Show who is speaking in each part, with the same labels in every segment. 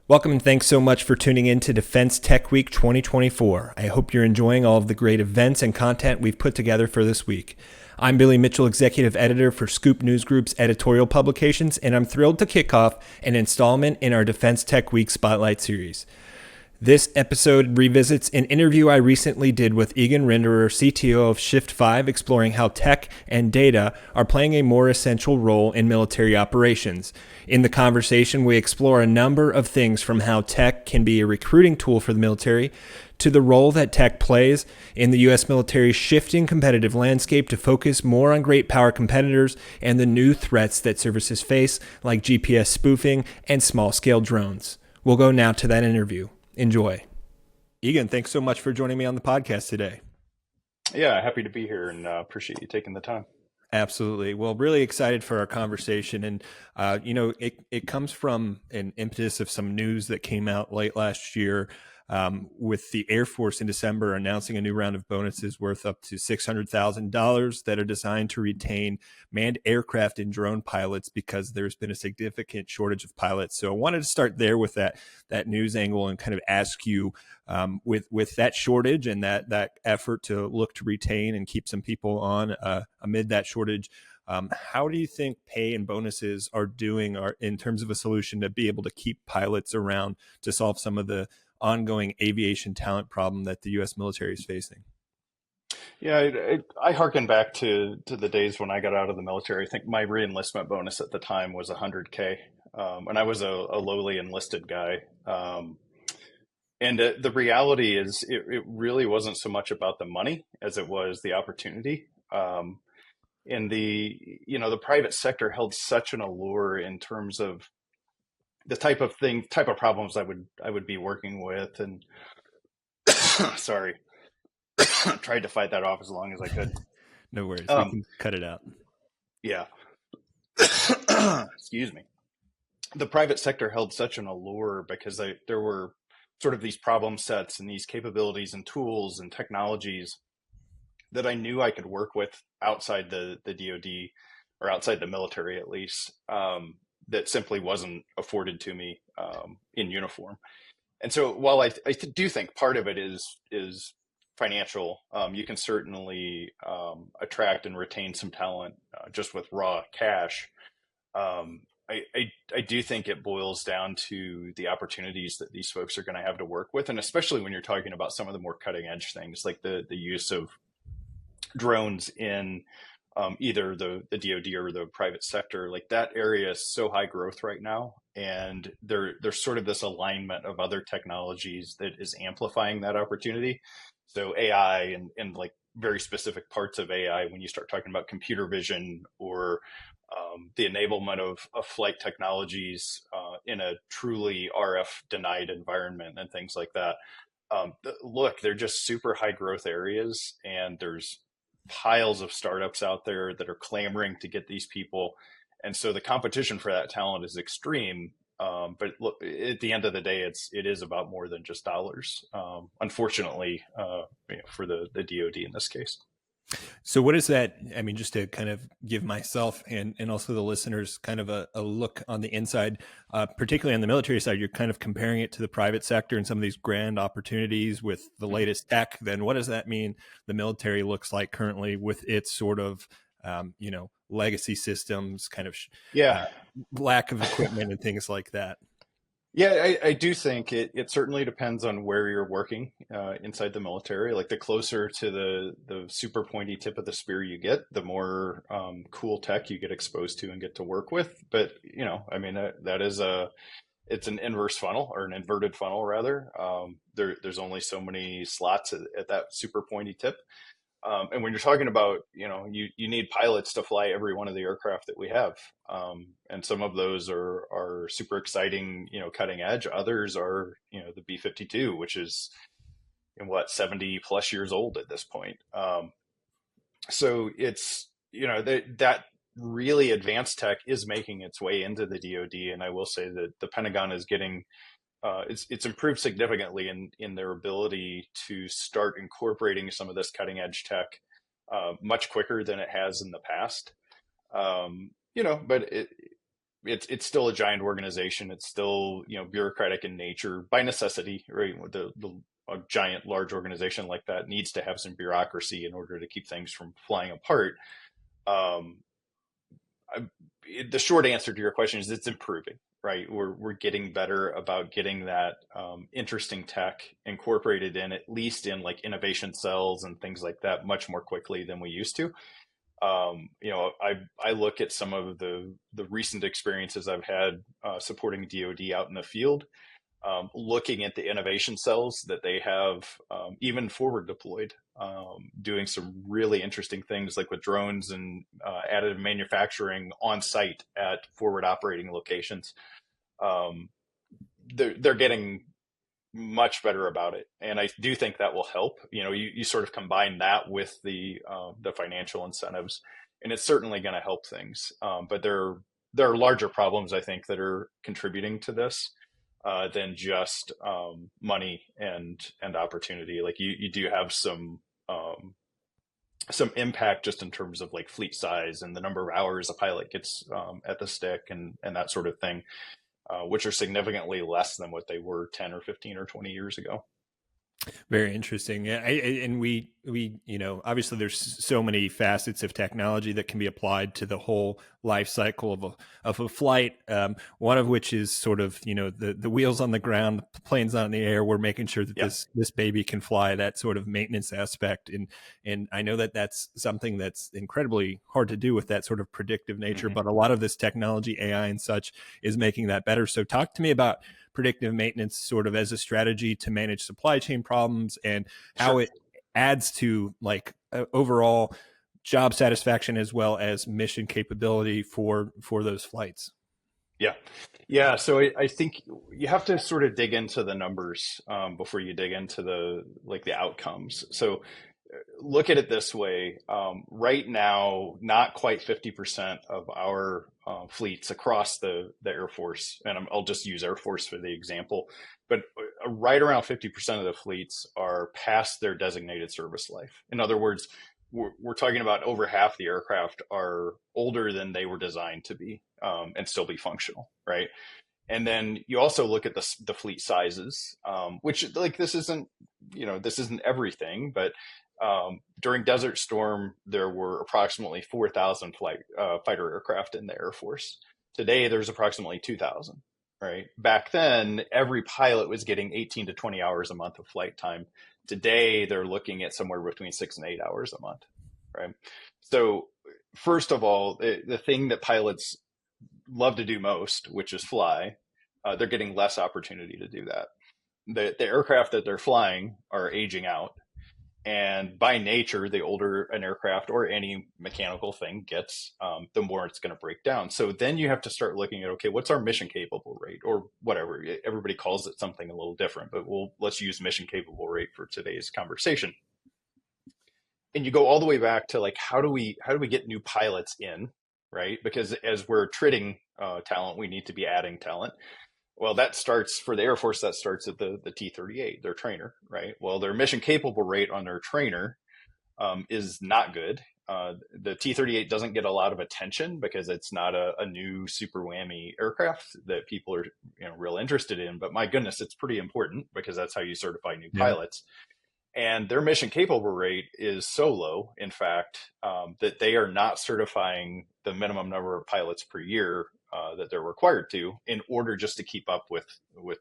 Speaker 1: Welcome and thanks so much for tuning in to Defense Tech Week 2024. I hope you're enjoying all of the great events and content we've put together for this week. I'm Billy Mitchell, Executive Editor for Scoop News Group's editorial publications, and I'm thrilled to kick off an installment in our Defense Tech Week Spotlight series. This episode revisits an interview I recently did with Egon Rinderer, CTO of Shift5, exploring how tech and data are playing a more essential role in military operations. In the conversation, we explore a number of things from how tech can be a recruiting tool for the military to the role that tech plays in the U.S. military's shifting competitive landscape to focus more on great power competitors and the new threats that services face, like GPS spoofing and small-scale drones. We'll go now to that interview. Enjoy. Egon, thanks so much for joining me on the podcast today.
Speaker 2: Yeah, happy to be here and appreciate you taking the time.
Speaker 1: Absolutely. Well, really excited for our conversation. And, it comes from an impetus of some news that came out late last year with the Air Force in December announcing a new round of bonuses worth up to $600,000 that are designed to retain manned aircraft and drone pilots because there's been a significant shortage of pilots. So I wanted to start there with that news angle and kind of ask you, with that shortage and that effort to look to retain and keep some people on amid that shortage, how do you think pay and bonuses are doing in terms of a solution to be able to keep pilots around to solve some of the ongoing aviation talent problem that the U.S. military is facing?
Speaker 2: Yeah, I hearken back to the days when I got out of the military. I think my reenlistment bonus at the time was 100K, and I was a lowly enlisted guy. And the reality is, it really wasn't so much about the money as it was the opportunity. And the private sector held such an allure in terms of the type of problems I would be working with, and sorry, tried to fight that off as long as I could.
Speaker 1: No worries. We
Speaker 2: Um,
Speaker 1: can cut it out.
Speaker 2: yeah, excuse me. The private sector held such an allure because there were sort of these problem sets and these capabilities and tools and technologies that I knew I could work with outside the DoD or outside the military at least, that simply wasn't afforded to me in uniform. And so while I do think part of it is financial, you can certainly attract and retain some talent just with raw cash. I do think it boils down to the opportunities that these folks are going to have to work with, and especially when you're talking about some of the more cutting edge things like the use of drones in either the DoD or the private sector. Like, that area is so high growth right now, and there's sort of this alignment of other technologies that is amplifying that opportunity. So AI and like very specific parts of AI, when you start talking about computer vision or the enablement of flight technologies in a truly RF denied environment and things like that. Look, they're just super high growth areas, and there's piles of startups out there that are clamoring to get these people. And so the competition for that talent is extreme. But look, at the end of the day, it is about more than just dollars. Unfortunately, for the DoD in this case.
Speaker 1: So what is that? I mean, just to kind of give myself and also the listeners kind of a look on the inside, particularly on the military side, you're kind of comparing it to the private sector and some of these grand opportunities with the latest tech. Then what does that mean the military looks like currently with its sort of, legacy systems, kind of
Speaker 2: Yeah.
Speaker 1: lack of equipment and things like that?
Speaker 2: Yeah, I do think it certainly depends on where you're working inside the military. Like, the closer to the super pointy tip of the spear you get, the more cool tech you get exposed to and get to work with. But I mean, that is it's an inverse funnel, or an inverted funnel rather. There's only so many slots at that super pointy tip. And when you're talking about, you need pilots to fly every one of the aircraft that we have. And some of those are super exciting, cutting edge. Others are, the B-52, which is 70 plus years old at this point. So it's, that really advanced tech is making its way into the DoD. And I will say that the Pentagon is getting it's improved significantly in their ability to start incorporating some of this cutting edge tech much quicker than it has in the past. But it's still a giant organization. It's still, bureaucratic in nature by necessity, right? A giant, large organization like that needs to have some bureaucracy in order to keep things from flying apart. Um, I, the short answer to your question is it's improving, right? We're getting better about getting that interesting tech incorporated in, at least in like innovation cells and things like that, much more quickly than we used to. I look at some of the recent experiences I've had supporting DoD out in the field, looking at the innovation cells that they have, even forward deployed, doing some really interesting things like with drones and additive manufacturing on site at forward operating locations. Um, they're getting much better about it, and I do think that will help. You sort of combine that with the financial incentives, and it's certainly going to help things. But there are larger problems, I think, that are contributing to this than just money and opportunity. Like you do have some impact just in terms of like fleet size and the number of hours a pilot gets at the stick and that sort of thing, which are significantly less than what they were 10 or 15 or 20 years ago.
Speaker 1: Very interesting. Yeah, and obviously there's so many facets of technology that can be applied to the whole life cycle of a flight. One of which is sort of, the wheels on the ground, the planes on the air. We're making sure that this baby can fly. That sort of maintenance aspect, and I know that that's something that's incredibly hard to do with that sort of predictive nature. Mm-hmm. But a lot of this technology, AI and such, is making that better. So talk to me about predictive maintenance sort of as a strategy to manage supply chain problems and how it adds to like overall job satisfaction as well as mission capability for those flights.
Speaker 2: Yeah. So I think you have to sort of dig into the numbers before you dig into the outcomes. So look at it this way. Right now, not quite 50% of our fleets across the Air Force, and I'll just use Air Force for the example, but right around 50% of the fleets are past their designated service life. In other words, we're talking about over half the aircraft are older than they were designed to be, and still be functional, right? And then you also look at the fleet sizes, which like this isn't everything, but during Desert Storm, there were approximately 4,000 fighter aircraft in the Air Force. Today, there's approximately 2,000, right? Back then, every pilot was getting 18 to 20 hours a month of flight time. Today, they're looking at somewhere between 6 and 8 hours a month, right? So first of all, the thing that pilots love to do most, which is fly, they're getting less opportunity to do that. The aircraft that they're flying are aging out. And by nature, the older an aircraft or any mechanical thing gets, the more it's going to break down. So then you have to start looking at, okay, what's our mission capable rate or whatever? Everybody calls it something a little different, but let's use mission capable rate for today's conversation. And you go all the way back to like, how do we get new pilots in, right? Because as we're trading talent, we need to be adding talent. Well, that starts for the Air Force, that starts at the T-38, their trainer, right? Well, their mission capable rate on their trainer is not good. The T-38 doesn't get a lot of attention because it's not a new super whammy aircraft that people are real interested in. But my goodness, it's pretty important because that's how you certify new pilots. And their mission capable rate is so low, in fact, that they are not certifying the minimum number of pilots per year that they're required to in order just to keep up with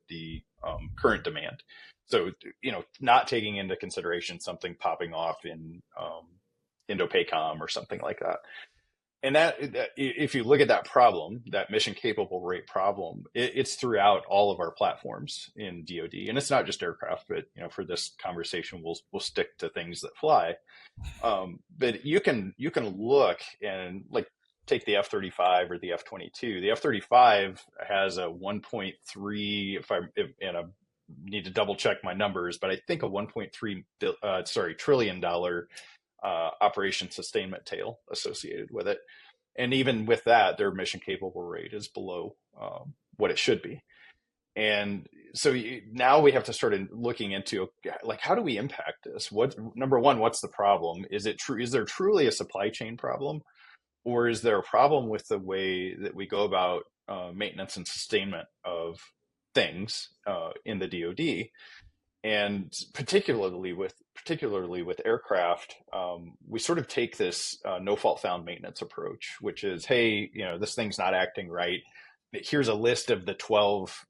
Speaker 2: the current demand. So, not taking into consideration something popping off in Indo-PACOM or something like that. And that if you look at that problem, that mission capable rate problem, it's throughout all of our platforms in DoD, and it's not just aircraft. But for this conversation, we'll stick to things that fly. But you can look and like take the F-35 or the F-22. The F-35 has a 1.3. And I need to double check my numbers, but I think a 1.3 trillion dollar operation sustainment tail associated with it. And even with that, their mission capable rate is below what it should be. And so now we have to start looking into like, how do we impact this? Number one, what's the problem? Is there truly a supply chain problem, or is there a problem with the way that we go about maintenance and sustainment of things in the DoD. And particularly with aircraft, we sort of take this no fault found maintenance approach, which is, hey, this thing's not acting right. Here's a list of the 12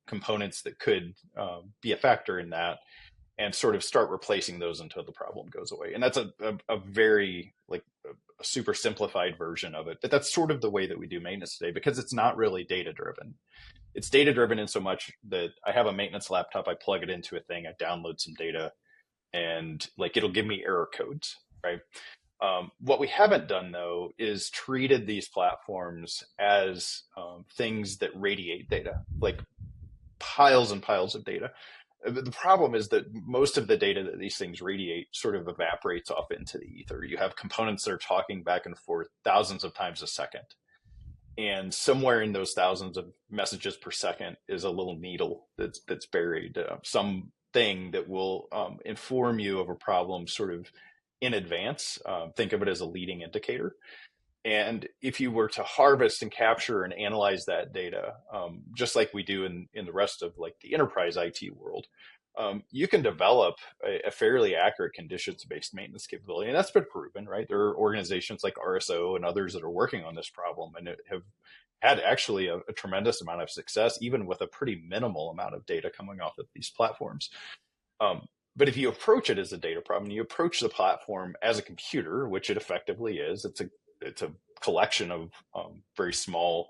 Speaker 2: components that could be a factor in that, and sort of start replacing those until the problem goes away. And that's a very a super simplified version of it, but that's sort of the way that we do maintenance today, because it's not really data driven. It's data driven in so much that I have a maintenance laptop, I plug it into a thing, I download some data, and it'll give me error codes, right? What we haven't done though is treated these platforms as things that radiate data, like piles and piles of data. The problem is that most of the data that these things radiate sort of evaporates off into the ether. You have components that are talking back and forth thousands of times a second. And somewhere in those thousands of messages per second is a little needle that's buried, some thing that will inform you of a problem sort of in advance. Think of it as a leading indicator. And if you were to harvest and capture and analyze that data, just like we do in the rest of the enterprise IT world, you can develop a fairly accurate conditions-based maintenance capability. And that's been proven, right? There are organizations like RSO and others that are working on this problem and have had actually a tremendous amount of success, even with a pretty minimal amount of data coming off of these platforms. But if you approach it as a data problem, you approach the platform as a computer, which it effectively is. It's a collection of very small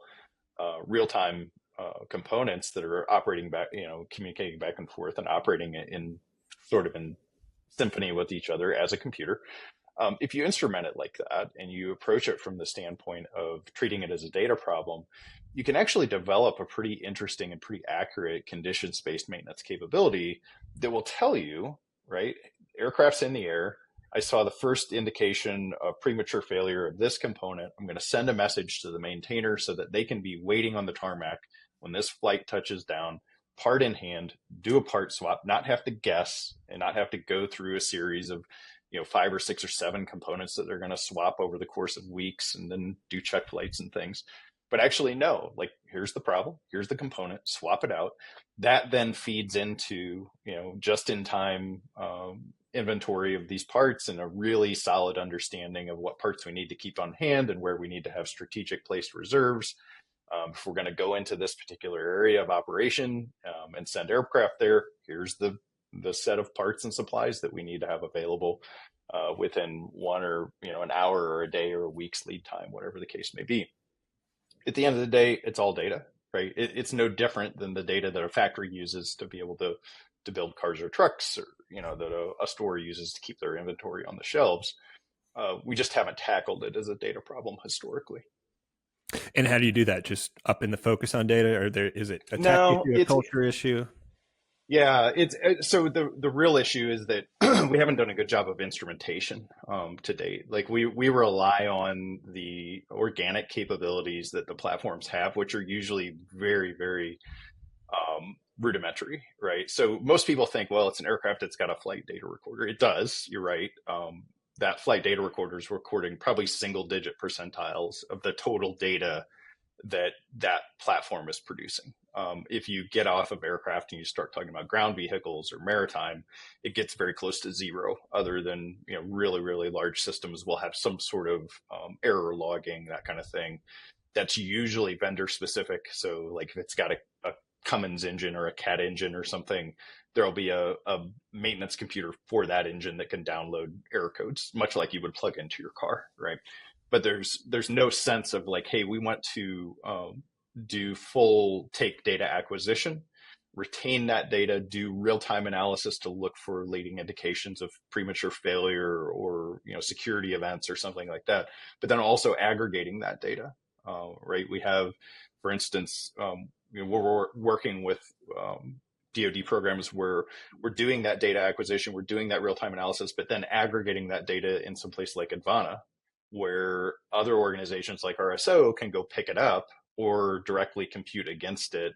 Speaker 2: real-time components that are operating back, communicating back and forth and operating in symphony with each other as a computer. If you instrument it like that and you approach it from the standpoint of treating it as a data problem, you can actually develop a pretty interesting and pretty accurate conditions-based maintenance capability that will tell you, right, aircraft's in the air, I saw the first indication of premature failure of this component. I'm going to send a message to the maintainer so that they can be waiting on the tarmac when this flight touches down, part in hand, do a part swap, not have to guess and not have to go through a series of 5 or 6 or 7 components that they're going to swap over the course of weeks and then do check flights and things. But actually, no, here's the problem, here's the component, swap it out. That then feeds into, just in time inventory of these parts and a really solid understanding of what parts we need to keep on hand and where we need to have strategic placed reserves. If we're going to go into this particular area of operation and send aircraft there, here's the set of parts and supplies that we need to have available within 1 or an hour or a day or a week's lead time, whatever the case may be. At the end of the day, it's all data, right? It's no different than the data that a factory uses to be able to build cars or trucks, or that a store uses to keep their inventory on the shelves. We just haven't tackled it as a data problem historically.
Speaker 1: And how do you do that? Just up in the focus on data, or is it a tech issue, a culture issue?
Speaker 2: Yeah, so the real issue is that we haven't done a good job of instrumentation to date. We rely on the organic capabilities that the platforms have, which are usually very, very rudimentary, right? So most people think, well, it's an aircraft that's got a flight data recorder. It does, you're right. That flight data recorder is recording probably single-digit percentiles of the total data that platform is producing. If you get off of aircraft and you start talking about ground vehicles or maritime, it gets very close to zero, other than really, really large systems will have some sort of error logging, that kind of thing. That's usually vendor specific. So if it's got a Cummins engine or a CAT engine or something, there'll be a maintenance computer for that engine that can download error codes, much like you would plug into your car, right? But there's no sense of hey, we want to do full take data acquisition, retain that data, do real-time analysis to look for leading indications of premature failure or security events or something like that, but then also aggregating that data, right? We have, for instance, we're working with DoD programs where we're doing that data acquisition, we're doing that real-time analysis, but then aggregating that data in some place like Advana, where other organizations like RSO can go pick it up or directly compute against it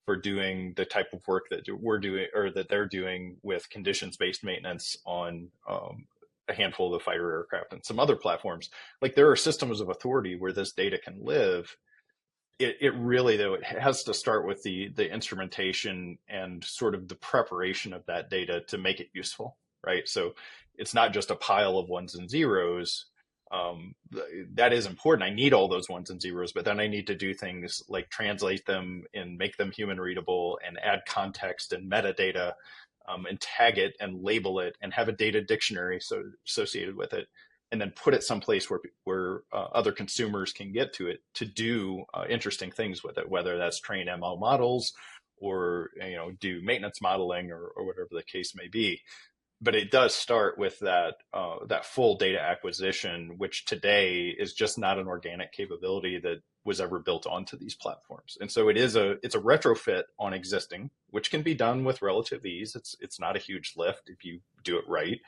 Speaker 2: for doing the type of work that we're doing or that they're doing with conditions-based maintenance on a handful of the fighter aircraft and some other platforms. There are systems of authority where this data can live it really, though, it has to start with the instrumentation and sort of the preparation of that data to make it useful, right? So it's not just a pile of ones and zeros. That is important. I need all those ones and zeros, but then I need to do things like translate them and make them human readable and add context and metadata, and tag it and label it and have a data dictionary associated with it, and then put it someplace where other consumers can get to it to do interesting things with it, whether that's train ML models or do maintenance modeling or whatever the case may be. But it does start with that full data acquisition, which today is just not an organic capability that was ever built onto these platforms. And so it's a retrofit on existing, which can be done with relative ease. It's not a huge lift if you do it right.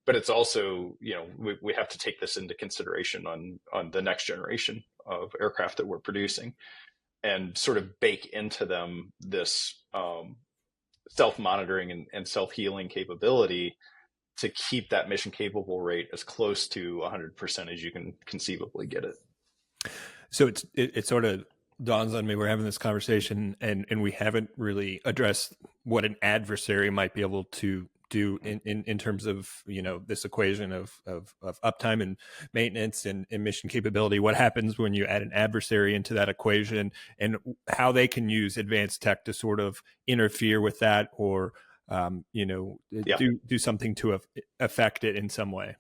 Speaker 2: But it's also, we have to take this into consideration on the next generation of aircraft that we're producing, and sort of bake into them this self-monitoring and self-healing capability to keep that mission capable rate as close to 100% as you can conceivably get it.
Speaker 1: So it sort of dawns on me, we're having this conversation and we haven't really addressed what an adversary might be able to do in terms of, this equation of uptime and maintenance and mission capability. What happens when you add an adversary into that equation, and how they can use advanced tech to sort of interfere with that, or do something to affect it in some way.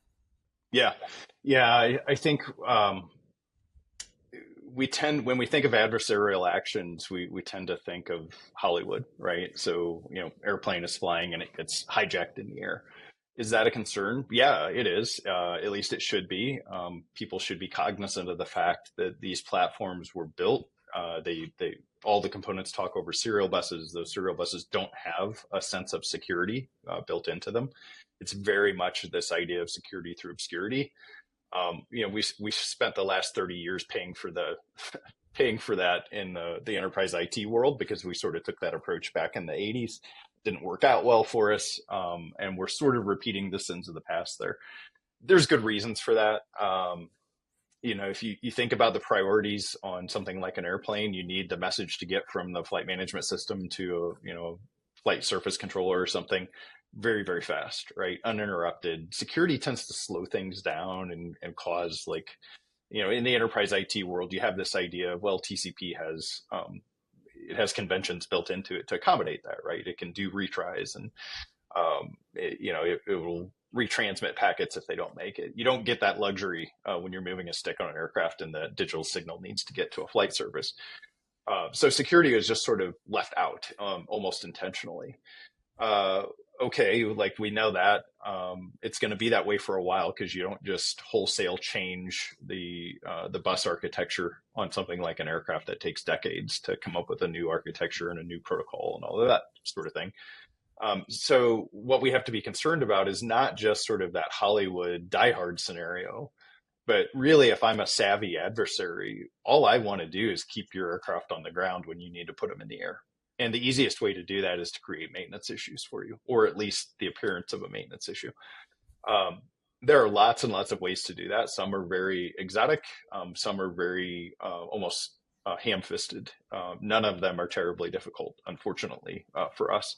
Speaker 2: I think when we think of adversarial actions, we tend to think of Hollywood, right? So, airplane is flying and it gets hijacked in the air. Is that a concern? Yeah, it is. At least it should be. People should be cognizant of the fact that these platforms were built. All the components talk over serial buses. Those serial buses don't have a sense of security built into them. It's very much this idea of security through obscurity. We spent the last 30 years paying for that in the enterprise IT world, because we sort of took that approach back in the 80s. Didn't work out well for us, and we're sort of repeating the sins of the past there. There's good reasons for that. If you think about the priorities on something like an airplane, you need the message to get from the flight management system to a flight surface controller or something very, very fast, right? Uninterrupted. Security tends to slow things down and cause, in the enterprise IT world, you have this idea of, well, TCP has conventions built into it to accommodate that, right? It can do retries, and it will retransmit packets if they don't make it. You don't get that luxury when you're moving a stick on an aircraft and the digital signal needs to get to a flight surface. So security is just sort of left out almost intentionally. Okay, we know that it's going to be that way for a while, because you don't just wholesale change the bus architecture on something like an aircraft. That takes decades to come up with a new architecture and a new protocol and all of that sort of thing. So what we have to be concerned about is not just sort of that Hollywood diehard scenario, but really, if I'm a savvy adversary, all I want to do is keep your aircraft on the ground when you need to put them in the air. And the easiest way to do that is to create maintenance issues for you, or at least the appearance of a maintenance issue. There are lots and lots of ways to do that. Some are very exotic. Some are very almost ham-fisted. None of them are terribly difficult, unfortunately, for us.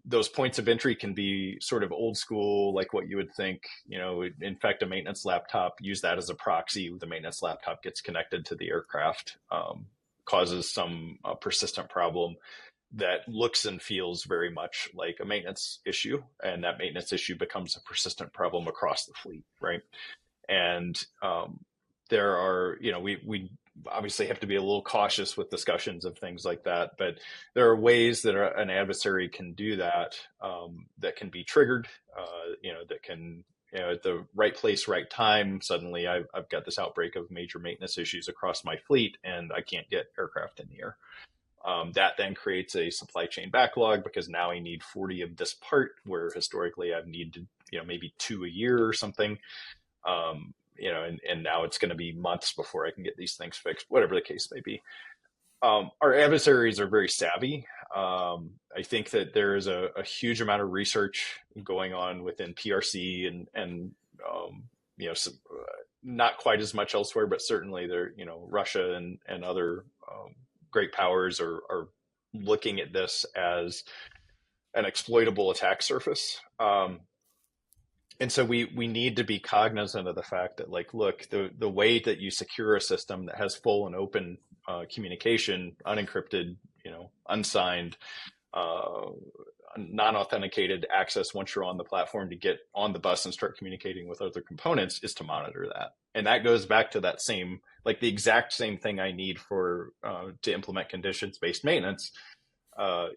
Speaker 2: Those points of entry can be sort of old school, like what you would think, infect a maintenance laptop, use that as a proxy. The maintenance laptop gets connected to the aircraft, causes some persistent problem that looks and feels very much like a maintenance issue. And that maintenance issue becomes a persistent problem across the fleet, right? And there are, we obviously have to be a little cautious with discussions of things like that, but there are ways that an adversary can do that, that can be triggered, that can, at the right place, right time, suddenly I've got this outbreak of major maintenance issues across my fleet and I can't get aircraft in the air. That then creates a supply chain backlog, because now I need 40 of this part, where historically I've needed, maybe 2 a year or something. And now it's going to be months before I can get these things fixed, whatever the case may be. Our adversaries are very savvy. I think that there is a huge amount of research going on within PRC and not quite as much elsewhere, but certainly there, Russia and other great powers are looking at this as an exploitable attack surface. And so we need to be cognizant of the fact that, like, look, the way that you secure a system that has full and open communication, unencrypted, unsigned, uh, non-authenticated access once you're on the platform to get on the bus and start communicating with other components, is to monitor that. And that goes back to that same, like, the exact same thing I need for to implement conditions-based maintenance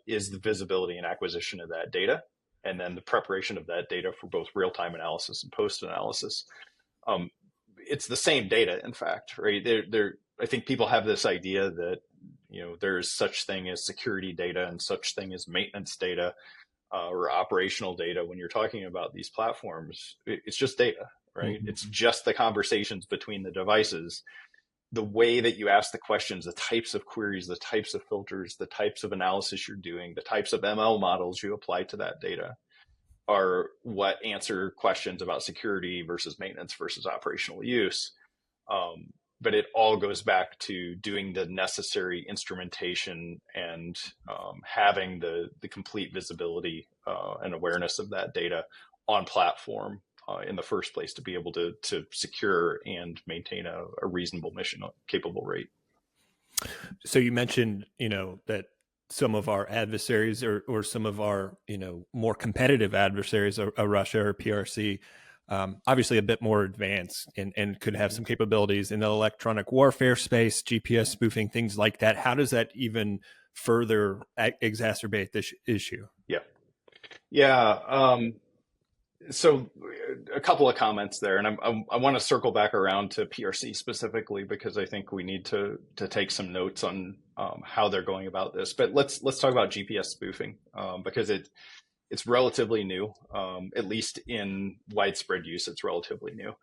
Speaker 2: is the visibility and acquisition of that data, and then the preparation of that data for both real-time analysis and post-analysis. It's the same data, in fact, right? I think people have this idea that there's such thing as security data and such thing as maintenance data or operational data. When you're talking about these platforms, it's just data, right? Mm-hmm. It's just the conversations between the devices, the way that you ask the questions, the types of queries, the types of filters, the types of analysis you're doing, the types of ML models you apply to that data are what answer questions about security versus maintenance versus operational use. But it all goes back to doing the necessary instrumentation and having the complete visibility and awareness of that data on platform in the first place to be able to secure and maintain a reasonable mission capable rate.
Speaker 1: So you mentioned, that some of our adversaries or some of our, more competitive adversaries, a Russia or PRC, obviously a bit more advanced and could have some capabilities in the electronic warfare space, GPS spoofing, things like that. How does that even further exacerbate this issue?
Speaker 2: Yeah. So a couple of comments there, and I want to circle back around to PRC specifically, because I think we need to take some notes on how they're going about this. But let's talk about GPS spoofing because it's relatively new, at least in widespread use. It's relatively new.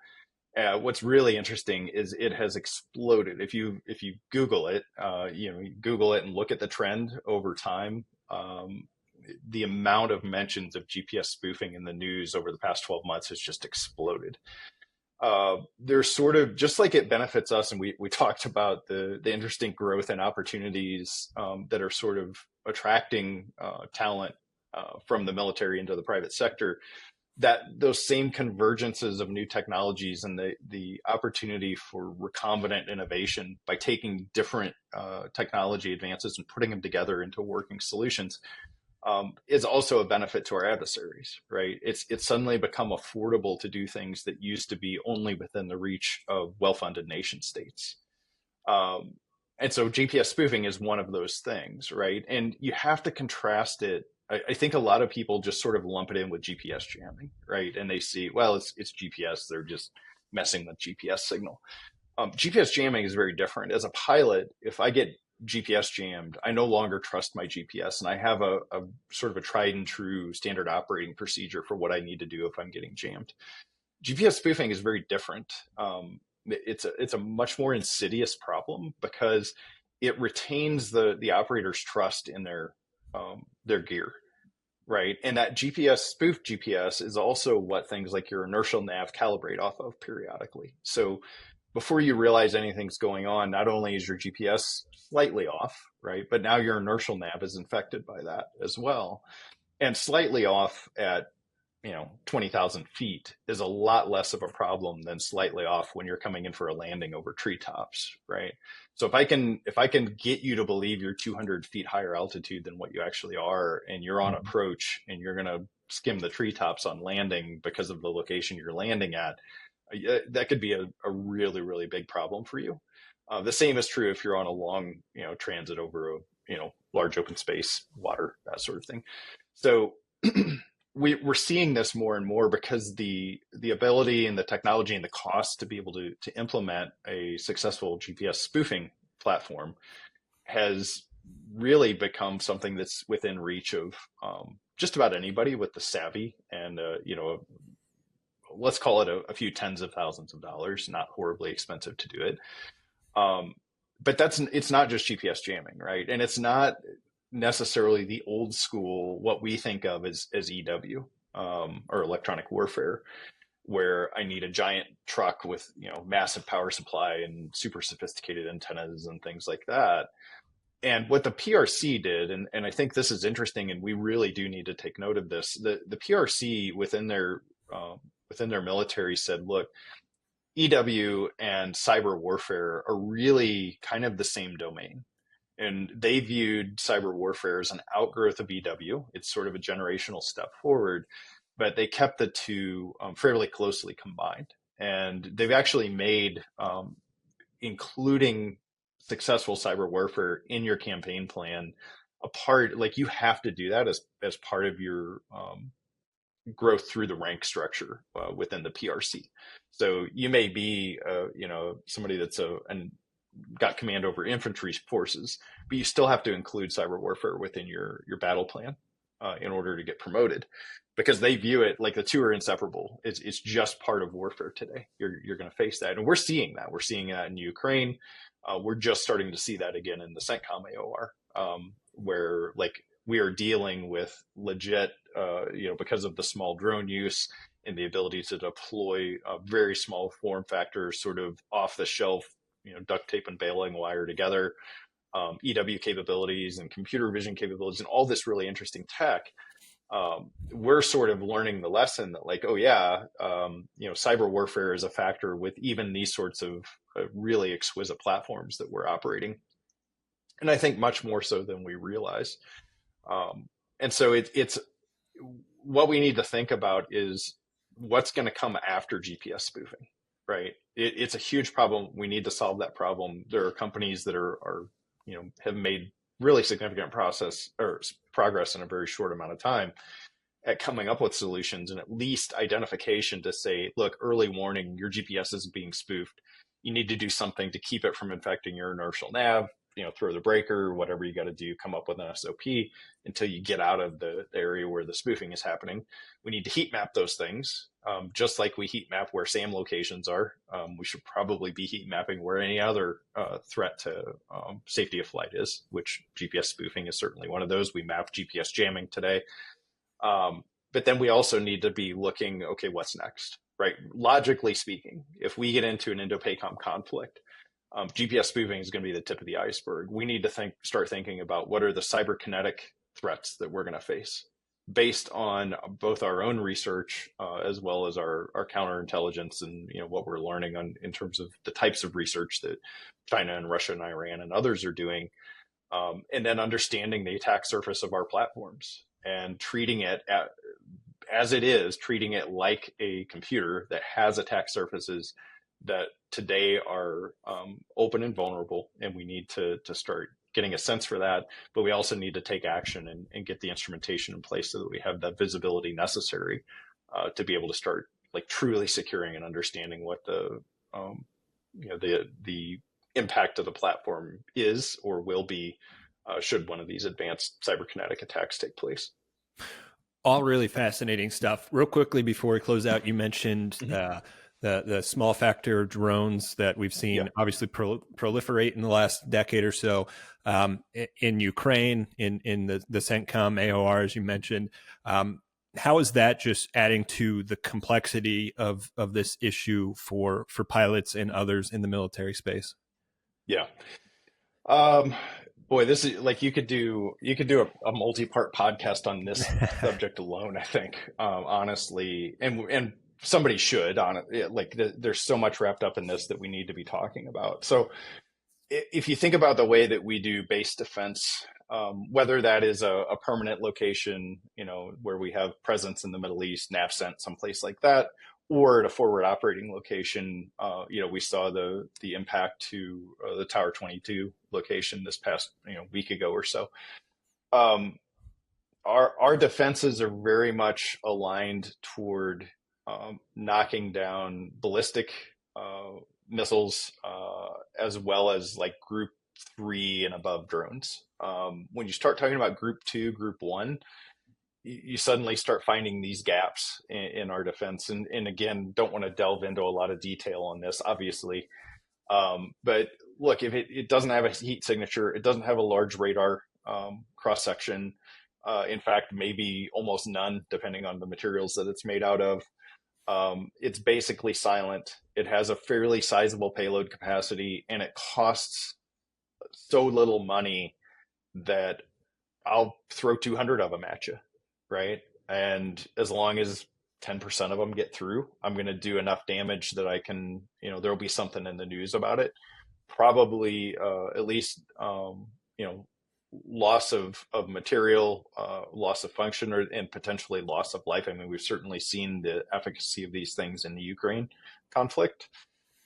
Speaker 2: What's really interesting is it has exploded. If you Google it, Google it and look at the trend over time. The amount of mentions of GPS spoofing in the news over the past 12 months has just exploded. There's sort of, just like it benefits us, and we talked about the interesting growth and opportunities that are sort of attracting talent from the military into the private sector, that those same convergences of new technologies and the opportunity for recombinant innovation by taking different technology advances and putting them together into working solutions is also a benefit to our adversaries, right? It's suddenly become affordable to do things that used to be only within the reach of well-funded nation states. And so GPS spoofing is one of those things, right? And you have to contrast it. I think a lot of people just sort of lump it in with GPS jamming, right? And they see, well, it's GPS. They're just messing with GPS signal. GPS jamming is very different. As a pilot, if I get GPS jammed, I no longer trust my GPS, and I have a sort of a tried and true standard operating procedure for what I need to do if I'm getting jammed. GPS spoofing is very different. It's a much more insidious problem because it retains the operator's trust in their gear, right? And that GPS, spoofed GPS, is also what things like your inertial nav calibrate off of periodically. So before you realize anything's going on, not only is your GPS slightly off, right, but now your inertial nav is infected by that as well. And slightly off at 20,000 feet is a lot less of a problem than slightly off when you're coming in for a landing over treetops, right? So if I can get you to believe you're 200 feet higher altitude than what you actually are, and you're on approach and you're going to skim the treetops on landing because of the location you're landing at, that could be a really, really big problem for you. The same is true if you're on a long, transit over a, large open space, water, that sort of thing. So we're seeing this more and more because the ability and the technology and the cost to be able to implement a successful GPS spoofing platform has really become something that's within reach of just about anybody with the savvy and, let's call it a few tens of thousands of dollars, not horribly expensive to do it. But it's not just GPS jamming, right? And it's not necessarily the old school, what we think of as EW or electronic warfare. where I need a giant truck with, massive power supply and super sophisticated antennas and things like that. And what the PRC did, and I think this is interesting, and we really do need to take note of this. The PRC within their military said, look, EW and cyber warfare are really kind of the same domain. And they viewed cyber warfare as an outgrowth of EW. It's sort of a generational step forward, but they kept the two fairly closely combined. And they've actually made including successful cyber warfare in your campaign plan a part, like you have to do that as part of your growth through the rank structure within the PRC. So you may be, somebody that's and got command over infantry forces, but you still have to include cyber warfare within your battle plan in order to get promoted, because they view it like the two are inseparable. It's just part of warfare today. You're going to face that, and we're seeing that. We're seeing that in Ukraine. We're just starting to see that again in the CENTCOM AOR, where like we are dealing with legit, because of the small drone use and the ability to deploy a very small form factor, sort of off the shelf, duct tape and baling wire together, EW capabilities and computer vision capabilities and all this really interesting tech. We're sort of learning the lesson that like, oh yeah, cyber warfare is a factor with even these sorts of really exquisite platforms that we're operating. And I think much more so than we realize. And so it's what we need to think about is what's going to come after GPS spoofing, right? It's a huge problem. We need to solve that problem. There are companies that are have made really significant progress in a very short amount of time at coming up with solutions and at least identification to say, look, early warning, your GPS is being spoofed. You need to do something to keep it from infecting your inertial nav, throw the breaker, whatever you got to do, come up with an SOP until you get out of the area where the spoofing is happening. We need to heat map those things, just like we heat map where SAM locations are. We should probably be heat mapping where any other threat to safety of flight is, which GPS spoofing is certainly one of those. We map GPS jamming today. But then we also need to be looking, okay, what's next, right? Logically speaking, if we get into an Indo-PACOM conflict, GPS spoofing is going to be the tip of the iceberg. We need to start thinking about what are the cyberkinetic threats that we're going to face based on both our own research as well as our counterintelligence and what we're learning in terms of the types of research that China and Russia and Iran and others are doing, and then understanding the attack surface of our platforms and treating it as it is, treating it like a computer that has attack surfaces that today are open and vulnerable, and we need to start getting a sense for that. But we also need to take action and get the instrumentation in place so that we have that visibility necessary to be able to start like truly securing and understanding what the impact of the platform is or will be should one of these advanced cyberkinetic attacks take place.
Speaker 1: All really fascinating stuff. Real quickly before we close out, you mentioned the small factor drones that we've seen obviously proliferate in the last decade or so in Ukraine, in the CENTCOM AOR, as you mentioned. How is that just adding to the complexity of this issue for pilots and others in the military space?
Speaker 2: Yeah. Boy, this is like you could do a multi-part podcast on this subject alone, I think, honestly, and somebody should on it. Like there's so much wrapped up in this that we need to be talking about. So if you think about the way that we do base defense, whether that is a permanent location, where we have presence in the Middle East, NAVCENT, someplace like that, or at a forward operating location, we saw the impact to the Tower 22 location this past week ago or so. Our defenses are very much aligned toward knocking down ballistic missiles as well as like Group 3 and above drones. When you start talking about Group 2, Group 1, you suddenly start finding these gaps in our defense. And again, don't want to delve into a lot of detail on this, obviously. But look, if it doesn't have a heat signature, it doesn't have a large radar cross-section. In fact, maybe almost none, depending on the materials that it's made out of. It's basically silent. It has a fairly sizable payload capacity, and it costs so little money that I'll throw 200 of them at you, right? And as long as 10% of them get through, I'm going to do enough damage that I can, there'll be something in the news about it. Probably at least, loss of material, loss of function, and potentially loss of life. I mean, we've certainly seen the efficacy of these things in the Ukraine conflict.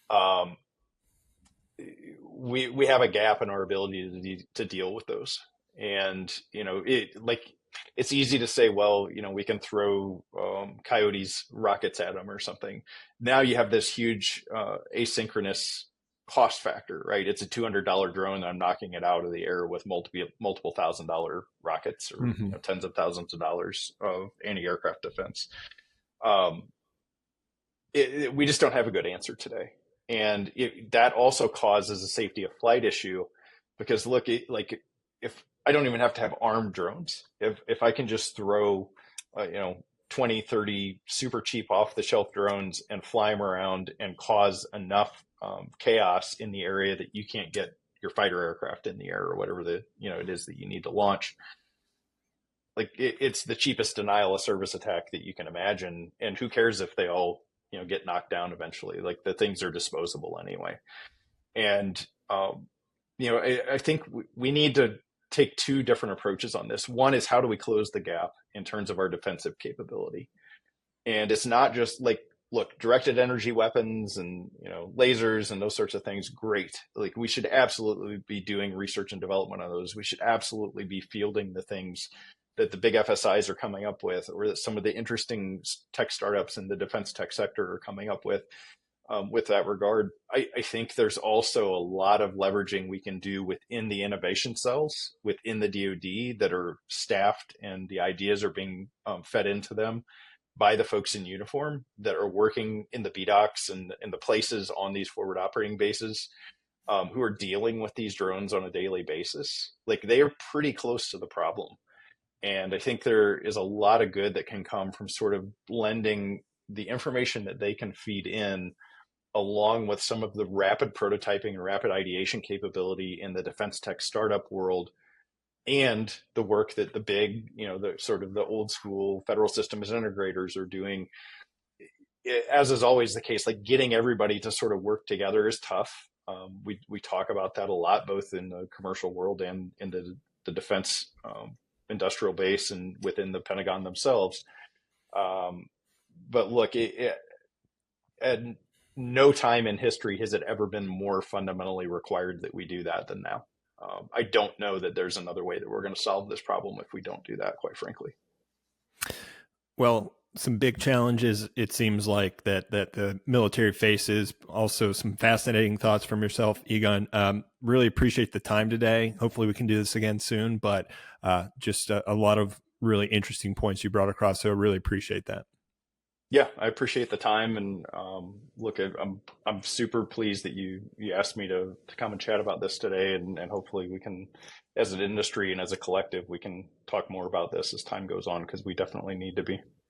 Speaker 2: Um, we have a gap in our ability to deal with those. And, it's easy to say, well, we can throw Coyotes rockets at them or something. Now you have this huge asynchronous cost factor, right? It's a $200 drone, and I'm knocking it out of the air with multiple $1,000 rockets, or
Speaker 1: Mm-hmm.
Speaker 2: tens of thousands of dollars of anti-aircraft defense. Um, we just don't have a good answer today. And that also causes a safety of flight issue, because look, if I don't even have to have armed drones, if I can just throw, 20, 30 super cheap off the shelf drones and fly them around and cause enough chaos in the area that you can't get your fighter aircraft in the air, or whatever it is that you need to launch. Like, it's the cheapest denial of service attack that you can imagine. And who cares if they all, get knocked down eventually? Like, the things are disposable anyway. And, I think we need to take two different approaches on this. One is, how do we close the gap in terms of our defensive capability? And it's not just like, look, directed energy weapons and, lasers and those sorts of things, great. Like, we should absolutely be doing research and development on those. We should absolutely be fielding the things that the big FSIs are coming up with, or that some of the interesting tech startups in the defense tech sector are coming up with that regard. I think there's also a lot of leveraging we can do within the innovation cells within the DoD that are staffed, and the ideas are being fed into them by the folks in uniform that are working in the BDOCs and in the places on these forward operating bases, who are dealing with these drones on a daily basis. Like, they are pretty close to the problem. And I think there is a lot of good that can come from sort of blending the information that they can feed in, along with some of the rapid prototyping and rapid ideation capability in the defense tech startup world, and the work that the big, the sort of the old school federal systems integrators are doing. As is always the case, like, getting everybody to sort of work together is tough. We talk about that a lot, both in the commercial world and in the defense industrial base and within the Pentagon themselves. But look, at no time in history has it ever been more fundamentally required that we do that than now. I don't know that there's another way that we're going to solve this problem if we don't do that, quite frankly.
Speaker 1: Well, some big challenges, it seems like, that the military faces. Also, some fascinating thoughts from yourself, Egon. Really appreciate the time today. Hopefully we can do this again soon, but just a lot of really interesting points you brought across, so I really appreciate that.
Speaker 2: Yeah, I appreciate the time, and look, I'm super pleased that you asked me to come and chat about this today, and hopefully we can, as an industry and as a collective, we can talk more about this as time goes on, because we definitely need to be.